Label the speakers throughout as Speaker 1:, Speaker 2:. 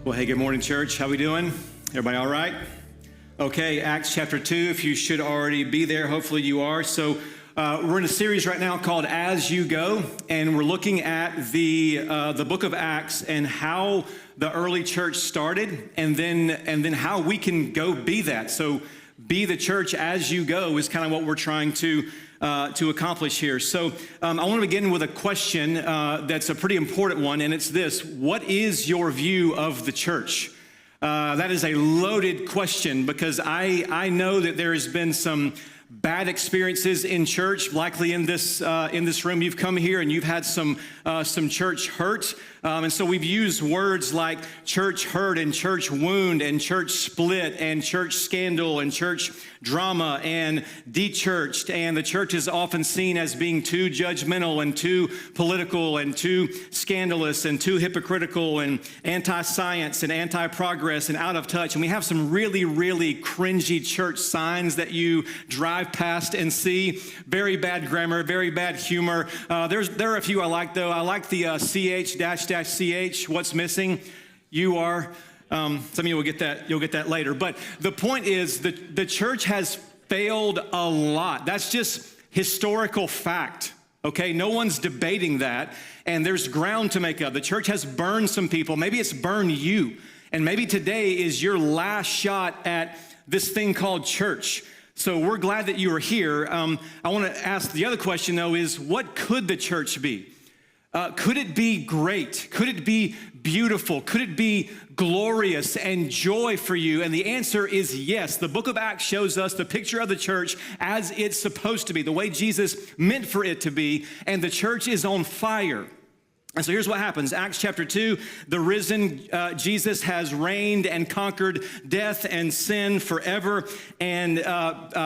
Speaker 1: Well, hey, good morning, church. How we doing? Everybody all right? Okay, Acts chapter 2, if you should already be there, hopefully you are. So we're in a series right now called As You Go, and we're looking at the book of Acts and how the early church started, and then how we can go be that. So be the church as you go is kind of what we're trying to accomplish here. So I want to begin with a question that's a pretty important one, and it's this: what is your view of the church? That is a loaded question because I know that there has been some bad experiences in church. Likely in this room, you've come here and you've had some church hurt, and so we've used words like church hurt and church wound and church split and church scandal and church drama and de-churched, and the church is often seen as being too judgmental and too political and too scandalous and too hypocritical and anti-science and anti-progress and out of touch. And we have some really, really cringy church signs that you drive past and see. Very bad grammar, very bad humor. There are a few I like, though. I like the CH-CH. What's missing? You are. Some of you will get that. You'll get that later. But the point is that the church has failed a lot. That's just historical fact. Okay, no one's debating that, and there's ground to make up. The church has burned some people. Maybe it's burned you, and maybe today is your last shot at this thing called church. So we're glad that you are here. I want to ask the other question, though, is what could the church be? Could it be great? Could it be beautiful? Could it be glorious and joy for you? And the answer is yes. The book of Acts shows us the picture of the church as it's supposed to be, the way Jesus meant for it to be, and the church is on fire. And so here's what happens. Acts chapter 2, the risen Jesus has reigned and conquered death and sin forever. And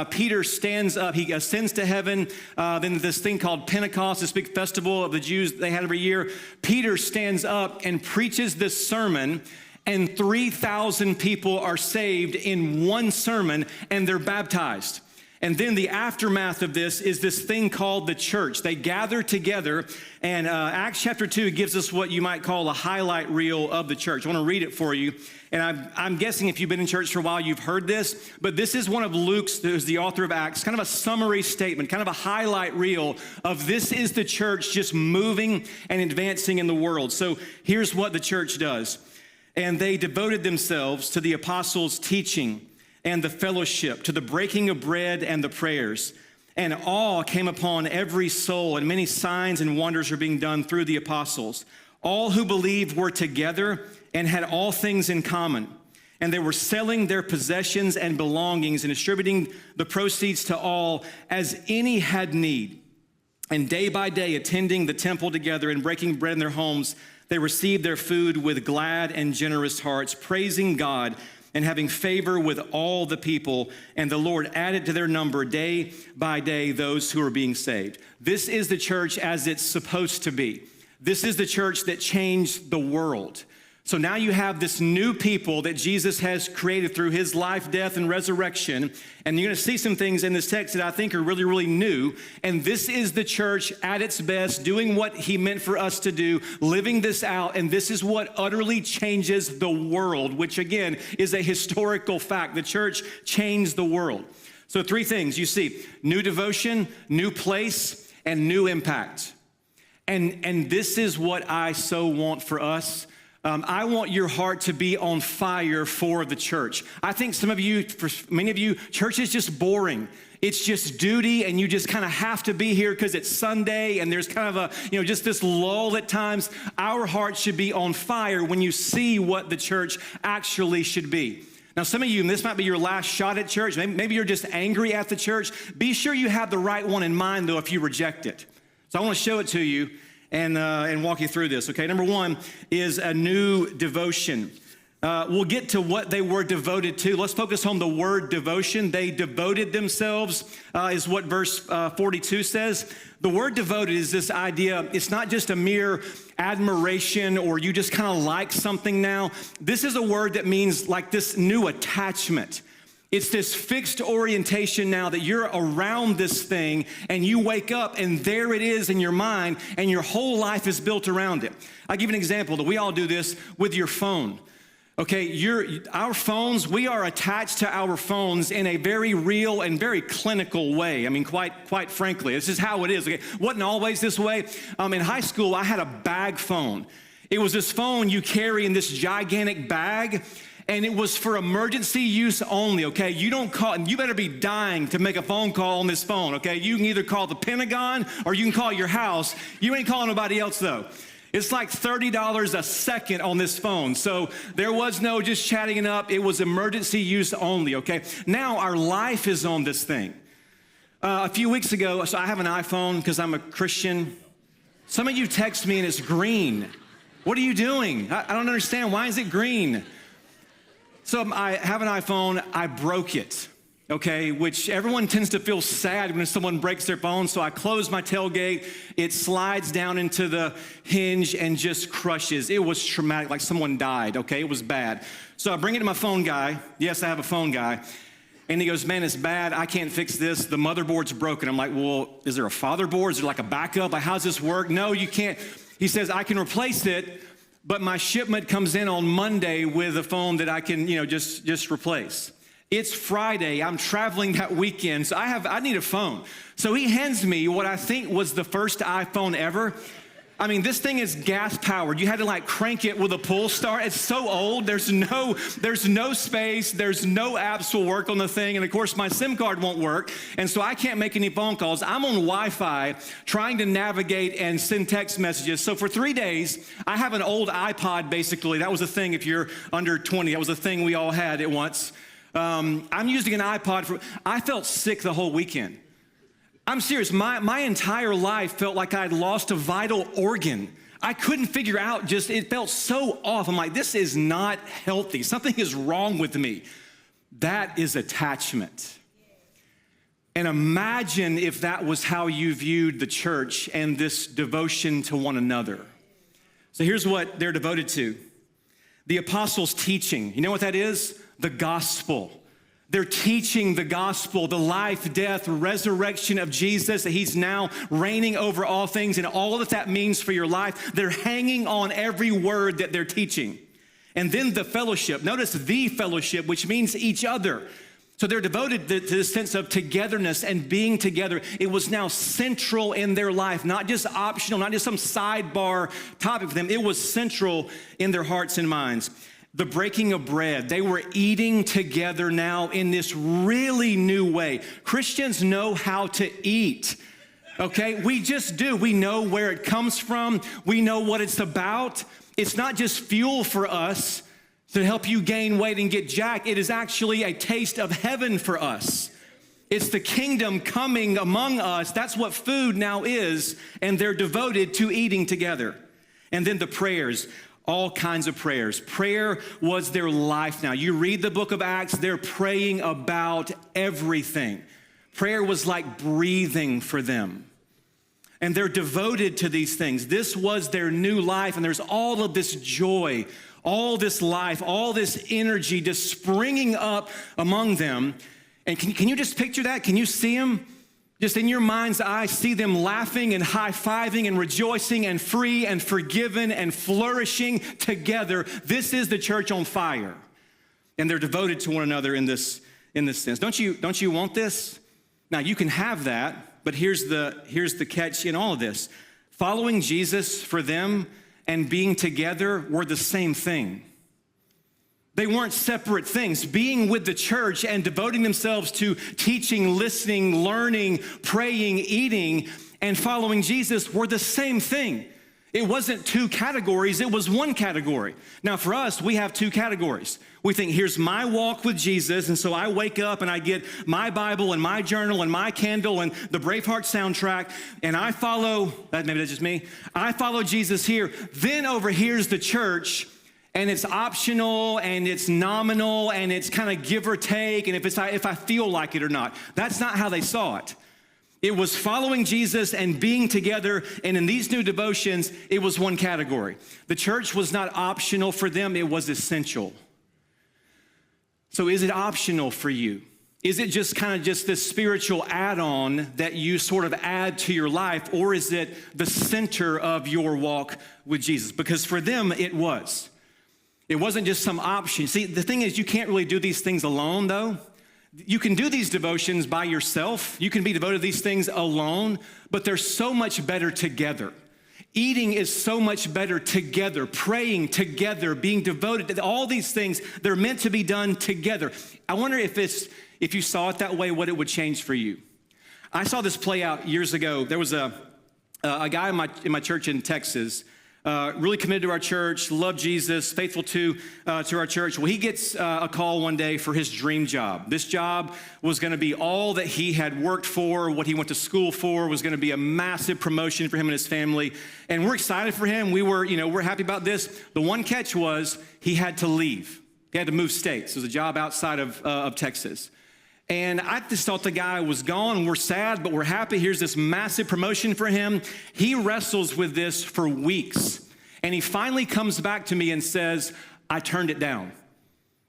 Speaker 1: Peter stands up. He ascends to heaven. Then this thing called Pentecost, this big festival of the Jews they had every year. Peter stands up and preaches this sermon, and 3,000 people are saved in one sermon, and they're baptized. And then the aftermath of this is this thing called the church. They gather together, and Acts chapter 2 gives us what you might call a highlight reel of the church. I want to read it for you. And I'm guessing if you've been in church for a while, you've heard this, but this is one of Luke's, who's the author of Acts, kind of a summary statement, kind of a highlight reel of this is the church just moving and advancing in the world. So here's what the church does. And they devoted themselves to the apostles' teaching and the fellowship, to the breaking of bread and the prayers. And awe came upon every soul, and many signs and wonders were being done through the apostles. All who believed were together and had all things in common. And they were selling their possessions and belongings and distributing the proceeds to all as any had need. And day by day, attending the temple together and breaking bread in their homes, they received their food with glad and generous hearts, praising God and having favor with all the people, and the Lord added to their number day by day those who are being saved. This is the church as it's supposed to be. This is the church that changed the world. So now you have this new people that Jesus has created through his life, death, and resurrection. And you're going to see some things in this text that I think are really, really new. And this is the church at its best, doing what he meant for us to do, living this out. And this is what utterly changes the world, which again is a historical fact. The church changed the world. So three things you see: new devotion, new place, and new impact. And this is what I so want for us. I want your heart to be on fire for the church. I think some of you, for many of you, church is just boring. It's just duty, and you just kind of have to be here because it's Sunday, and there's kind of a, just this lull at times. Our heart should be on fire when you see what the church actually should be. Now, some of you, and this might be your last shot at church, maybe you're just angry at the church. Be sure you have the right one in mind, though, if you reject it. So I want to show it to you and walk you through this, okay? Number one is a new devotion. We'll get to what they were devoted to. Let's focus on the word devotion. They devoted themselves, is what verse 42 says. The word devoted is this idea, it's not just a mere admiration or you just kind of like something now. This is a word that means like this new attachment. It's this fixed orientation now that you're around this thing and you wake up and there it is in your mind and your whole life is built around it. I'll give you an example that we all do this with your phone. Okay, our phones, we are attached to our phones in a very real and very clinical way. I mean, quite frankly, this is how it is. Okay, wasn't always this way. In high school, I had a bag phone. It was this phone you carry in this gigantic bag, and it was for emergency use only, okay? You don't call, and you better be dying to make a phone call on this phone, okay? You can either call the Pentagon or you can call your house. You ain't calling nobody else, though. It's like $30 a second on this phone. So there was no just chatting it up. It was emergency use only, okay? Now our life is on this thing. A few weeks ago, so I have an iPhone because I'm a Christian. Some of you text me and it's green. What are you doing? I don't understand. Why is it green? So I have an iPhone. I broke it. Okay, which everyone tends to feel sad when someone breaks their phone. So I close my tailgate, it slides down into the hinge and just crushes. It was traumatic, like someone died, okay? It was bad. So I bring it to my phone guy. Yes, I have a phone guy. And he goes, man, it's bad. I can't fix this. The motherboard's broken. I'm like, well, is there a fatherboard? Is there like a backup? Like, how's this work? No, you can't. He says, I can replace it, but my shipment comes in on Monday with a phone that I can, just replace. It's Friday, I'm traveling that weekend, so I need a phone. So he hands me what I think was the first iPhone ever. I mean, this thing is gas powered. You had to like crank it with a pull start. It's so old, there's no space, there's no apps will work on the thing, and of course my SIM card won't work, and so I can't make any phone calls. I'm on Wi-Fi trying to navigate and send text messages. So for 3 days, I have an old iPod basically. That was a thing if you're under 20, that was a thing we all had at once. I'm using an iPod I felt sick the whole weekend. I'm serious, my entire life felt like I'd lost a vital organ. I couldn't figure out it felt so off. I'm like, this is not healthy. Something is wrong with me. That is attachment. And imagine if that was how you viewed the church and this devotion to one another. So here's what they're devoted to. The apostles' teaching. You know what that is? The gospel. They're teaching the gospel, the life, death, resurrection of Jesus, that he's now reigning over all things and all that means for your life. They're hanging on every word that they're teaching. And then the fellowship. Notice the fellowship, which means each other. So they're devoted to the sense of togetherness and being together. It was now central in their life, not just optional, not just some sidebar topic for them. It was central in their hearts and minds. The breaking of bread. They were eating together now in this really new way. Christians know how to eat, okay? We just do. We know where it comes from. We know what it's about. It's not just fuel for us to help you gain weight and get jacked. It is actually a taste of heaven for us. It's the kingdom coming among us. That's what food now is, and they're devoted to eating together. And then the prayers. All kinds of prayers. Prayer was their life now. You read the book of Acts, they're praying about everything. Prayer was like breathing for them. And they're devoted to these things. This was their new life, and there's all of this joy, all this life, all this energy just springing up among them. And can you just picture that? Can you see them? Just in your mind's eye, see them laughing and high-fiving and rejoicing and free and forgiven and flourishing together. This is the church on fire. And they're devoted to one another in this sense. Don't you want this? Now, you can have that, but here's the catch in all of this. Following Jesus for them and being together were the same thing. They weren't separate things. Being with the church and devoting themselves to teaching, listening, learning, praying, eating, and following Jesus were the same thing. It wasn't two categories, it was one category. Now for us, we have two categories. We think, here's my walk with Jesus, and so I wake up and I get my Bible and my journal and my candle and the Braveheart soundtrack, and I follow, maybe that's just me, I follow Jesus here. Then over here's the church, and it's optional, and it's nominal, and it's kind of give or take, and if I feel like it or not. That's not how they saw it. It was following Jesus and being together, and in these new devotions, it was one category. The church was not optional for them, it was essential. So is it optional for you? Is it just this spiritual add-on that you sort of add to your life, or is it the center of your walk with Jesus? Because for them, it was. It wasn't just some option. See, the thing is, you can't really do these things alone, though. You can do these devotions by yourself. You can be devoted to these things alone, but they're so much better together. Eating is so much better together. Praying together, being devoted to all these things, they're meant to be done together. I wonder if you saw it that way, what it would change for you. I saw this play out years ago. There was a guy in my church in Texas, really committed to our church, loved Jesus, faithful to our church. Well, he gets a call one day for his dream job. This job was going to be all that he had worked for, what he went to school for, was going to be a massive promotion for him and his family. And we're excited for him. We're happy about this. The one catch was he had to leave. He had to move states. It was a job outside of Texas. And I just thought the guy was gone. We're sad, but we're happy. Here's this massive promotion for him. He wrestles with this for weeks. And he finally comes back to me and says, I turned it down.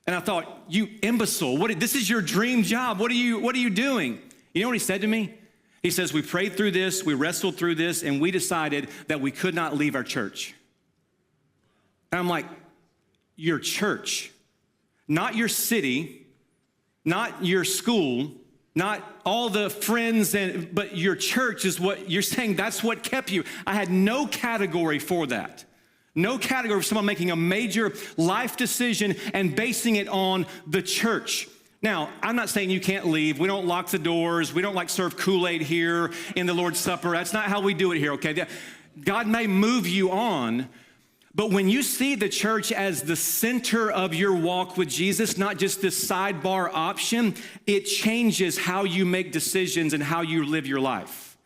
Speaker 1: And I thought, you imbecile, this is your dream job. What are you doing? You know what he said to me? He says, we prayed through this, we wrestled through this, and we decided that we could not leave our church. And I'm like, your church, not your city, not your school, not all the friends, but your church is what you're saying. That's what kept you. I had no category for that. No category for someone making a major life decision and basing it on the church. Now, I'm not saying you can't leave. We don't lock the doors. We don't serve Kool-Aid here in the Lord's Supper. That's not how we do it here, okay? God may move you on, but when you see the church as the center of your walk with Jesus, not just this sidebar option, it changes how you make decisions and how you live your life.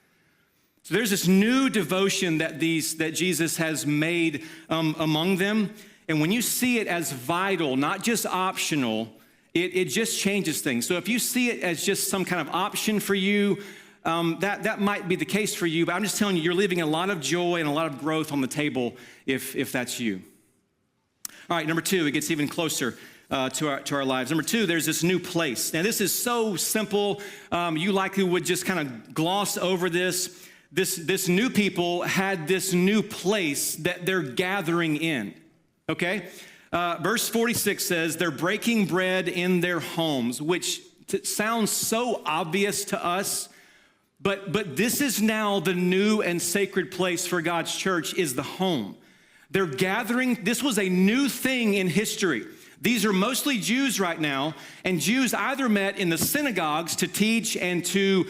Speaker 1: So there's this new devotion that Jesus has made among them. And when you see it as vital, not just optional, it just changes things. So if you see it as just some kind of option for you, that might be the case for you, but I'm just telling you, you're leaving a lot of joy and a lot of growth on the table if that's you. All right, number two, it gets even closer to our lives. Number two, there's this new place. Now, this is so simple. You likely would just kind of gloss over this. This new people had this new place that they're gathering in, okay? Verse 46 says, they're breaking bread in their homes, which sounds so obvious to us. But this is now the new and sacred place for God's church, is the home. They're gathering. This was a new thing in history. These are mostly Jews right now, and Jews either met in the synagogues to teach and to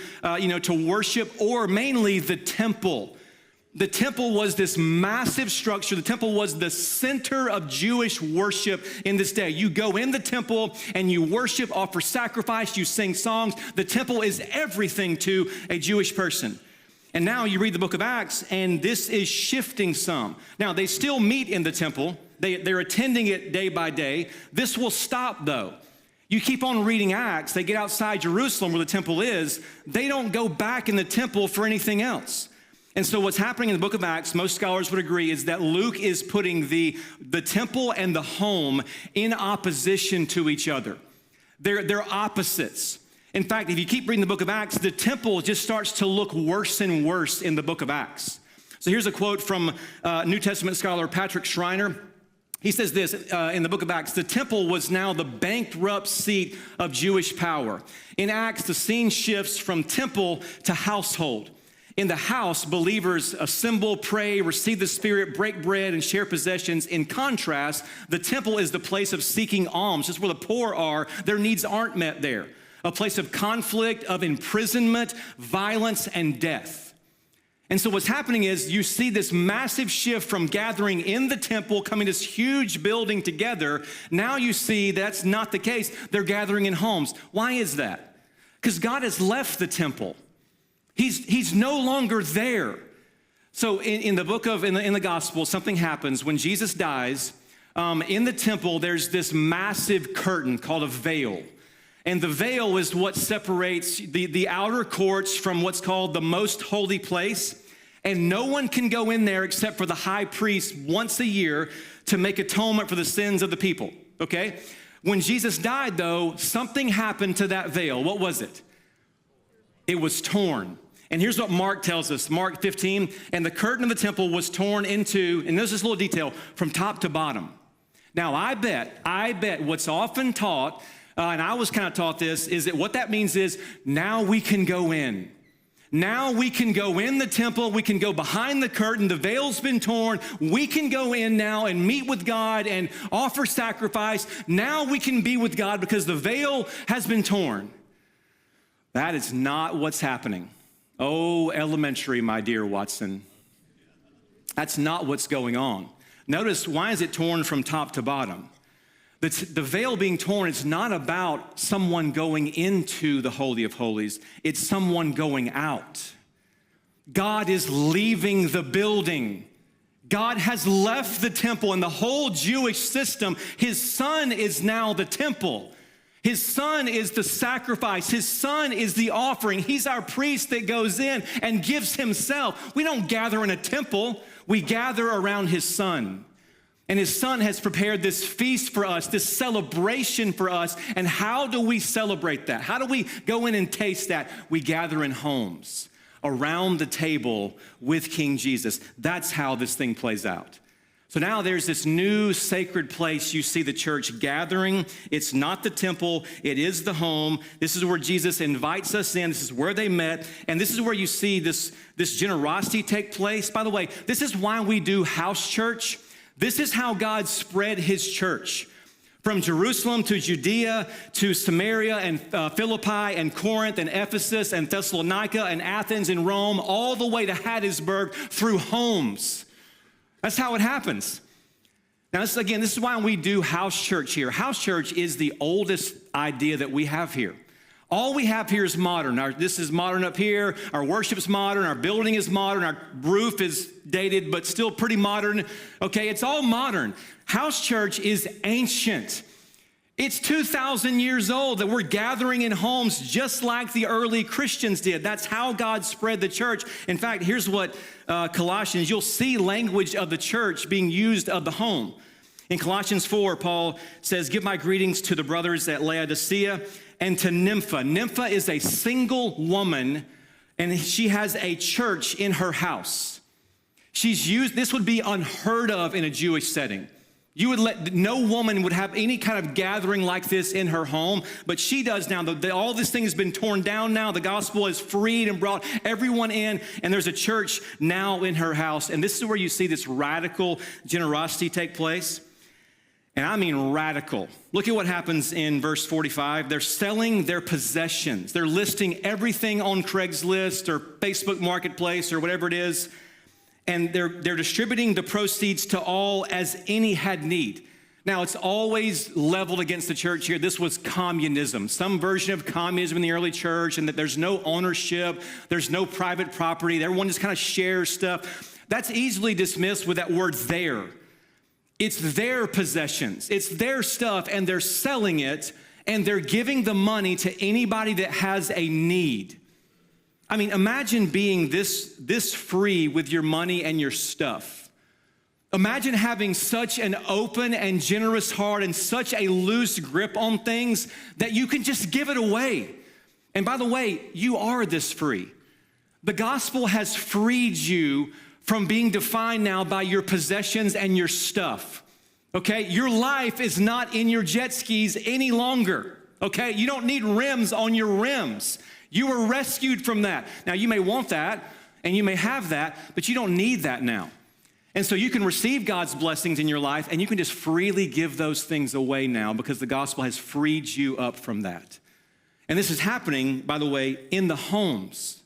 Speaker 1: worship, or mainly the temple. The temple was this massive structure. The temple was the center of Jewish worship in this day. You go in the temple and you worship, offer sacrifice, you sing songs. The temple is everything to a Jewish person. And now you read the book of Acts, and this is shifting some. Now, they still meet in the temple. They're attending it day by day. This will stop, though. You keep on reading Acts, they get outside Jerusalem where the temple is. They don't go back in the temple for anything else. And so what's happening in the book of Acts, most scholars would agree, is that Luke is putting the temple and the home in opposition to each other. They're opposites. In fact, if you keep reading the book of Acts, the temple just starts to look worse and worse in the book of Acts. So here's a quote from New Testament scholar Patrick Schreiner. He says this in the book of Acts: the temple was now the bankrupt seat of Jewish power. In Acts, the scene shifts from temple to household. In the house, believers assemble, pray, receive the Spirit, break bread, and share possessions. In contrast, the temple is the place of seeking alms. Just where the poor are, their needs aren't met there. A place of conflict, of imprisonment, violence, and death. And so what's happening is you see this massive shift from gathering in the temple, coming this huge building together. Now you see that's not the case. They're gathering in homes. Why is that? Because God has left the temple. He's no longer there. So in the gospel, something happens when Jesus dies. In the temple, there's this massive curtain called a veil. And the veil is what separates the outer courts from what's called the most holy place. And no one can go in there except for the high priest once a year to make atonement for the sins of the people, okay? When Jesus died, though, something happened to that veil. What was it? It was torn. And here's what Mark tells us, Mark 15, and the curtain of the temple was torn into, and there's this little detail, from top to bottom. Now, I bet what's often taught, and I was kind of taught this, is that what that means is now we can go in. Now we can go in the temple, we can go behind the curtain, the veil's been torn, we can go in now and meet with God and offer sacrifice. Now we can be with God because the veil has been torn. That is not what's happening. Oh, elementary, my dear Watson. That's not what's going on. Notice, why is it torn from top to bottom? The veil being torn, it's not about someone going into the Holy of Holies. It's someone going out. God is leaving the building. God has left the temple and the whole Jewish system. His Son is now the temple. His Son is the sacrifice. His Son is the offering. He's our priest that goes in and gives himself. We don't gather in a temple. We gather around his Son. And his Son has prepared this feast for us, this celebration for us. And how do we celebrate that? How do we go in and taste that? We gather in homes around the table with King Jesus. That's how this thing plays out. So now there's this new sacred place. You see the church gathering. It's not the temple. It is the home. This is where Jesus invites us in. This is where they met. And this is where you see this generosity take place. By the way, this is why we do house church. This is how God spread his church from Jerusalem to Judea to Samaria and Philippi and Corinth and Ephesus and Thessalonica and Athens and Rome, all the way to Hattiesburg through homes. That's how it happens. Now, this is why we do house church here. House church is the oldest idea that we have here. All we have here is modern. This is modern up here. Our worship's modern. Our building is modern. Our roof is dated, but still pretty modern. Okay, it's all modern. House church is ancient. It's 2,000 years old that we're gathering in homes just like the early Christians did. That's how God spread the church. In fact, here's what Colossians, you'll see language of the church being used of the home. In Colossians 4, Paul says, give my greetings to the brothers at Laodicea and to Nympha. Nympha is a single woman, and she has a church in her house. This would be unheard of in a Jewish setting. No woman would have any kind of gathering like this in her home, but she does now. All this thing has been torn down now. The gospel is freed and brought everyone in, and there's a church now in her house. And this is where you see this radical generosity take place. And I mean radical. Look at what happens in verse 45. They're selling their possessions. They're listing everything on Craigslist or Facebook Marketplace or whatever it is. And they're distributing the proceeds to all as any had need. Now, it's always leveled against the church here. This was communism, some version of communism in the early church, and that there's no ownership, there's no private property. Everyone just kind of shares stuff. That's easily dismissed with that word there. It's their possessions, it's their stuff, and they're selling it, and they're giving the money to anybody that has a need. I mean, imagine being this free with your money and your stuff. Imagine having such an open and generous heart and such a loose grip on things that you can just give it away. And by the way, you are this free. The gospel has freed you from being defined now by your possessions and your stuff, okay? Your life is not in your jet skis any longer, okay? You don't need rims on your rims. You were rescued from that. Now, you may want that, and you may have that, but you don't need that now. And so you can receive God's blessings in your life, and you can just freely give those things away now because the gospel has freed you up from that. And this is happening, by the way, in the homes.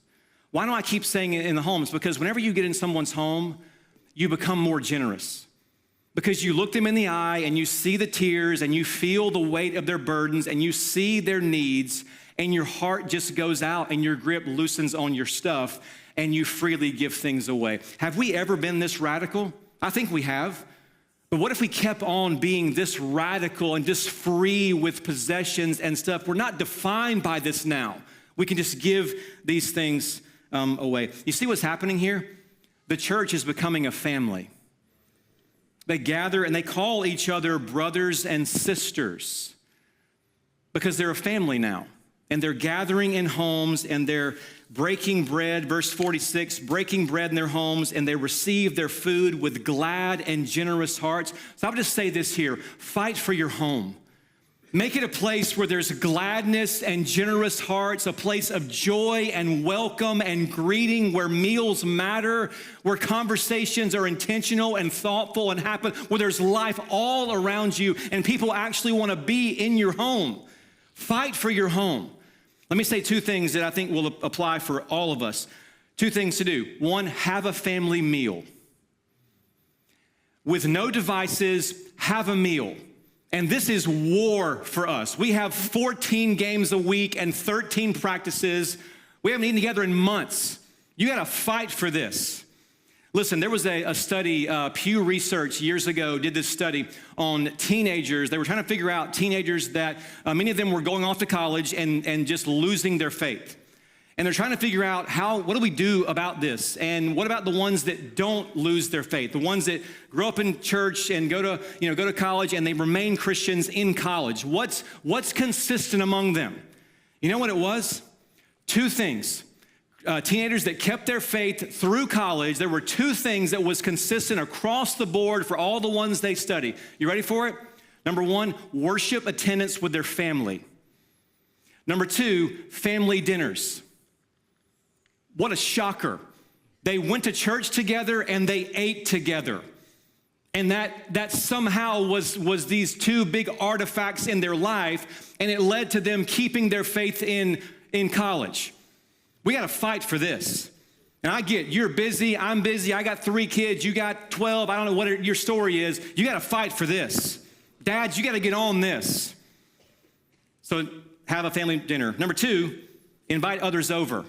Speaker 1: Why do I keep saying it in the homes? Because whenever you get in someone's home, you become more generous. Because you look them in the eye and you see the tears and you feel the weight of their burdens and you see their needs and your heart just goes out and your grip loosens on your stuff and you freely give things away. Have we ever been this radical? I think we have. But what if we kept on being this radical and just free with possessions and stuff? We're not defined by this now. We can just give these things away. You see what's happening here? The church is becoming a family. They gather and they call each other brothers and sisters because they're a family now. and they're gathering in homes, and they're breaking bread, verse 46, breaking bread in their homes, and they receive their food with glad and generous hearts. So I would just say this here: fight for your home. Make it a place where there's gladness and generous hearts, a place of joy and welcome and greeting, where meals matter, where conversations are intentional and thoughtful and happen, where there's life all around you and people actually want to be in your home. Fight for your home. Let me say two things that I think will apply for all of us. Two things to do. One, have a family meal. With no devices, have a meal. And this is war for us. We have 14 games a week and 13 practices. We haven't eaten together in months. You got to fight for this. Listen, there was a study, Pew Research years ago did this study on teenagers. They were trying to figure out teenagers that many of them were going off to college and just losing their faith. And they're trying to figure out what do we do about this? And what about the ones that don't lose their faith? The ones that grow up in church and go to college and they remain Christians in college. What's consistent among them? You know what it was? Two things. Teenagers that kept their faith through college, there were two things that was consistent across the board for all the ones they studied. You ready for it? Number one, worship attendance with their family. Number two, family dinners. What a shocker. They went to church together and they ate together. And that somehow was these two big artifacts in their life, and it led to them keeping their faith in college. We got to fight for this. And I get, you're busy, I'm busy, I got 3 kids, you got 12, I don't know what your story is. You got to fight for this. Dads, you got to get on this. So have a family dinner. Number two, invite others over.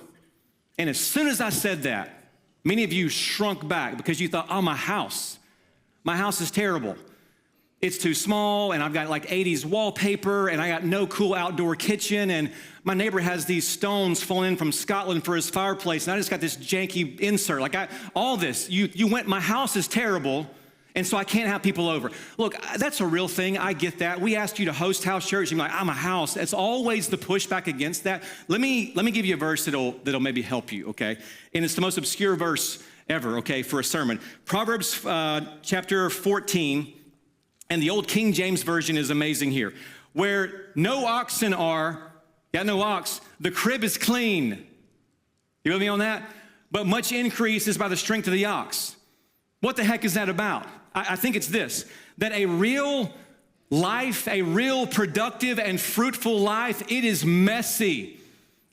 Speaker 1: And as soon as I said that, many of you shrunk back because you thought, oh, my house is terrible. It's too small, and I've got like 80s wallpaper, and I got no cool outdoor kitchen, and my neighbor has these stones falling in from Scotland for his fireplace, and I just got this janky insert. All this, you went, my house is terrible, and so I can't have people over. Look, that's a real thing. I get that. We asked you to host house church. You're like, I'm a house. It's always the pushback against that. Let me give you a verse that'll maybe help you, okay? And it's the most obscure verse ever, okay, for a sermon. Proverbs chapter 14, and the old King James Version is amazing here. Where no oxen are, no ox, the crib is clean. You with me on that? But much increase is by the strength of the ox. What the heck is that about? I think it's this, that a real life, a real productive and fruitful life, it is messy.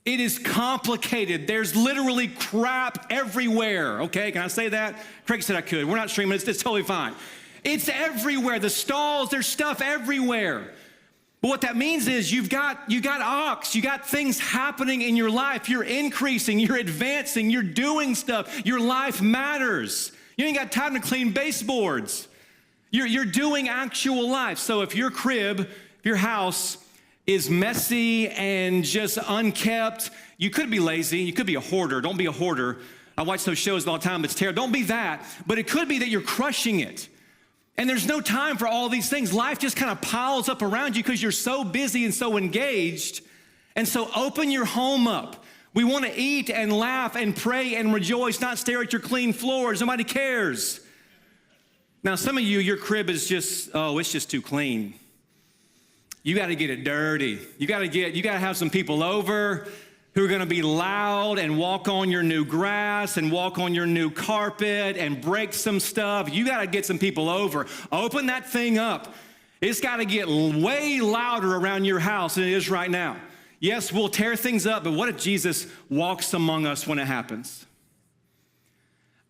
Speaker 1: It is complicated. There's literally crap everywhere. Okay, can I say that? Craig said I could. We're not streaming, it's totally fine. It's everywhere. The stalls, there's stuff everywhere. But what that means is you got ox, you got things happening in your life. You're increasing, you're advancing, you're doing stuff. Your life matters. You ain't got time to clean baseboards. You're doing actual life. So if your crib, if your house is messy and just unkept, you could be lazy, you could be a hoarder. Don't be a hoarder. I watch those shows all the time, it's terrible. Don't be that, but it could be that you're crushing it. And there's no time for all these things. Life just kind of piles up around you because you're so busy and so engaged. And so open your home up. We want to eat and laugh and pray and rejoice, not stare at your clean floors. Nobody cares. Now, some of you, your crib is just, it's just too clean. You got to get it dirty. You got to have some people over who are going to be loud and walk on your new grass and walk on your new carpet and break some stuff. You got to get some people over. Open that thing up. It's got to get way louder around your house than it is right now. Yes, we'll tear things up, but what if Jesus walks among us when it happens?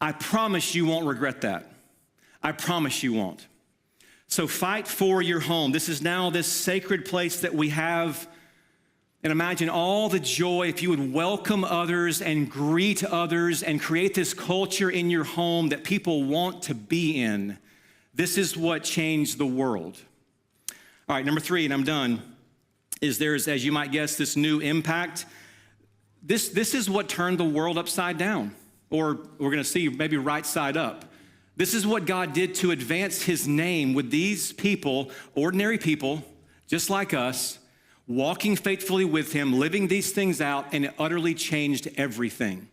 Speaker 1: I promise you won't regret that. I promise you won't. So fight for your home. This is now this sacred place that we have. And imagine all the joy if you would welcome others and greet others and create this culture in your home that people want to be in. This is what changed the world. All right, number 3, and I'm done, is there's, as you might guess, this new impact. This is what turned the world upside down, or we're going to see maybe right side up. This is what God did to advance his name with these people, ordinary people, just like us, walking faithfully with him, living these things out, and it utterly changed everything.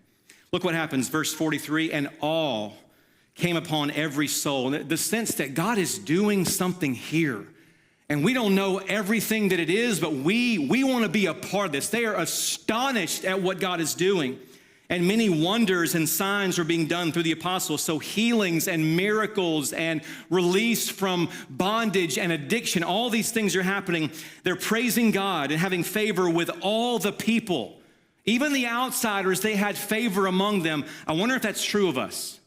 Speaker 1: Look what happens, verse 43, and awe came upon every soul. The sense that God is doing something here. And we don't know everything that it is, but we want to be a part of this. They are astonished at what God is doing. And many wonders and signs are being done through the apostles. So healings and miracles and release from bondage and addiction, all these things are happening. They're praising God and having favor with all the people. Even the outsiders, they had favor among them. I wonder if that's true of us.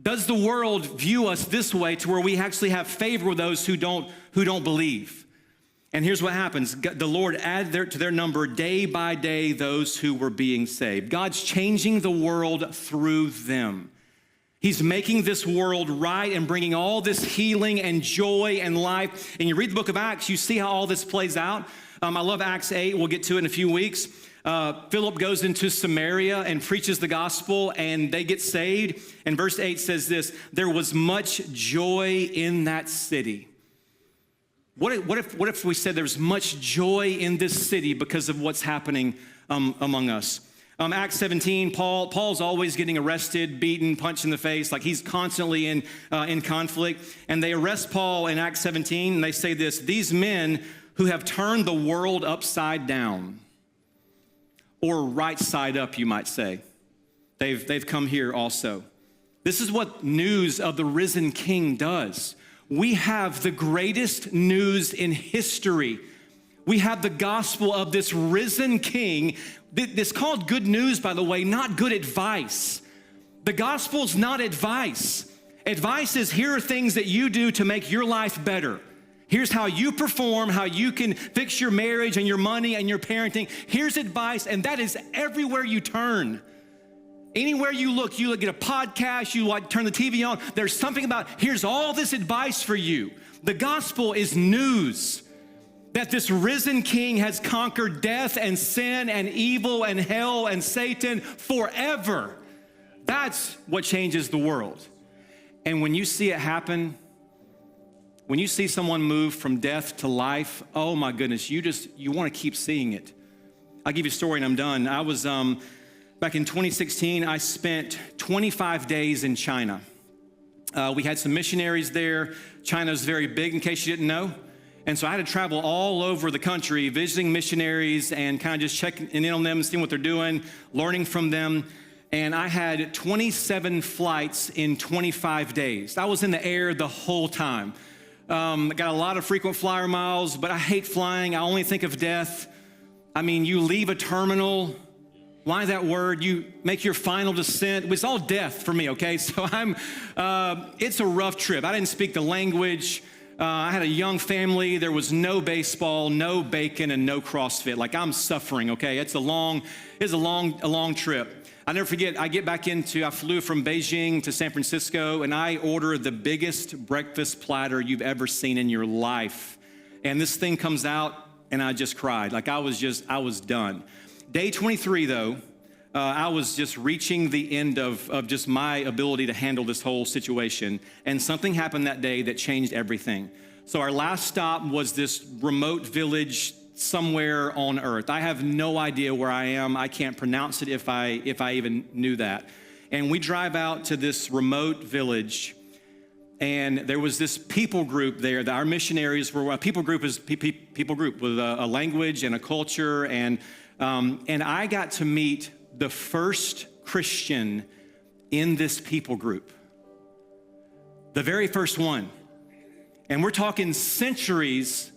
Speaker 1: Does the world view us this way to where we actually have favor with those who don't believe? And here's what happens. The Lord added to their number day by day those who were being saved. God's changing the world through them. He's making this world right and bringing all this healing and joy and life. And you read the book of Acts, you see how all this plays out. I love Acts 8. We'll get to it in a few weeks. Philip goes into Samaria and preaches the gospel, and they get saved. And verse 8 says this, there was much joy in that city. What if we said there's much joy in this city because of what's happening among us? Acts 17, Paul's always getting arrested, beaten, punched in the face, like he's constantly in conflict. And they arrest Paul in Acts 17, and they say this, these men who have turned the world upside down, or right side up, you might say. They've come here also. This is what news of the risen King does. We have the greatest news in history. We have the gospel of this risen King. It's called good news, by the way, not good advice. The gospel's not advice. Advice is here are things that you do to make your life better. Here's how you perform, how you can fix your marriage and your money and your parenting. Here's advice, and that is everywhere you turn. Anywhere you look at a podcast, you turn the TV on, there's something about, here's all this advice for you. The gospel is news that this risen King has conquered death and sin and evil and hell and Satan forever. That's what changes the world. And when you see it happen, when you see someone move from death to life, oh my goodness, you want to keep seeing it. I'll give you a story and I'm done. I was, back in 2016, I spent 25 days in China. We had some missionaries there. China's very big, in case you didn't know. And so I had to travel all over the country, visiting missionaries and kind of just checking in on them, seeing what they're doing, learning from them. And I had 27 flights in 25 days. I was in the air the whole time. Got a lot of frequent flyer miles, but I hate flying. I only think of death. I mean, you leave a terminal. Why that word? You make your final descent. It's all death for me, okay? So it's a rough trip. I didn't speak the language. I had a young family. There was no baseball, no bacon, and no CrossFit. Like I'm suffering, okay? It's a long trip. I never forget, I flew from Beijing to San Francisco, and I ordered the biggest breakfast platter you've ever seen in your life. And this thing comes out, and I just cried. Like I was done. Day 23, though, I was just reaching the end of just my ability to handle this whole situation. And something happened that day that changed everything. So our last stop was this remote village somewhere on earth. I have no idea where I am. I can't pronounce it if I even knew that. And we drive out to this remote village, and there was this people group there that our missionaries were. A people group is people group with a language and a culture, and I got to meet the first Christian in this people group, the very first one. And we're talking centuries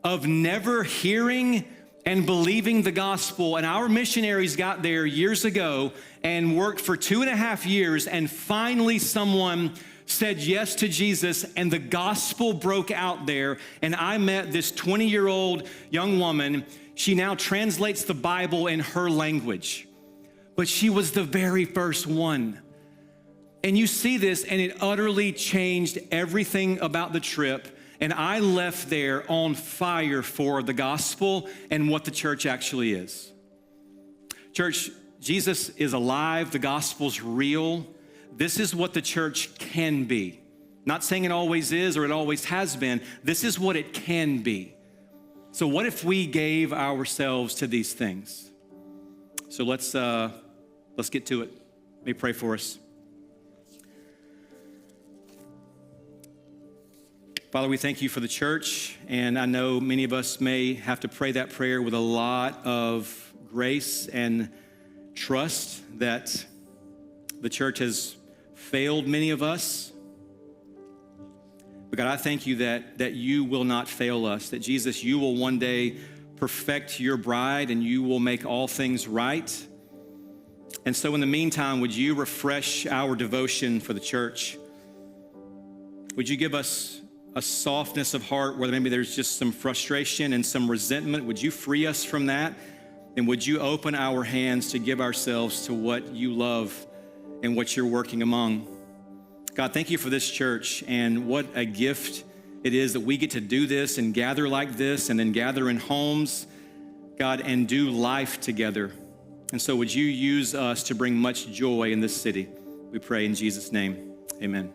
Speaker 1: of never hearing and believing the gospel. And our missionaries got there years ago and worked for 2.5 years, and finally someone said yes to Jesus, and the gospel broke out there. And I met this 20-year-old young woman. She now translates the Bible in her language, but she was the very first one. And you see this, and it utterly changed everything about the trip. And I left there on fire for the gospel and what the church actually is. Church, Jesus is alive. The gospel's real. This is what the church can be. Not saying it always is or it always has been. This is what it can be. So what if we gave ourselves to these things? So let's get to it. Let me pray for us. Father, we thank you for the church, and I know many of us may have to pray that prayer with a lot of grace and trust that the church has failed many of us. But God, I thank you that you will not fail us, that Jesus, you will one day perfect your bride and you will make all things right. And so in the meantime, would you refresh our devotion for the church? Would you give us a softness of heart where maybe there's just some frustration and some resentment? Would you free us from that? And would you open our hands to give ourselves to what you love and what you're working among? God, thank you for this church, and what a gift it is that we get to do this and gather like this and then gather in homes, God, and do life together. And so would you use us to bring much joy in this city? We pray in Jesus' name, amen.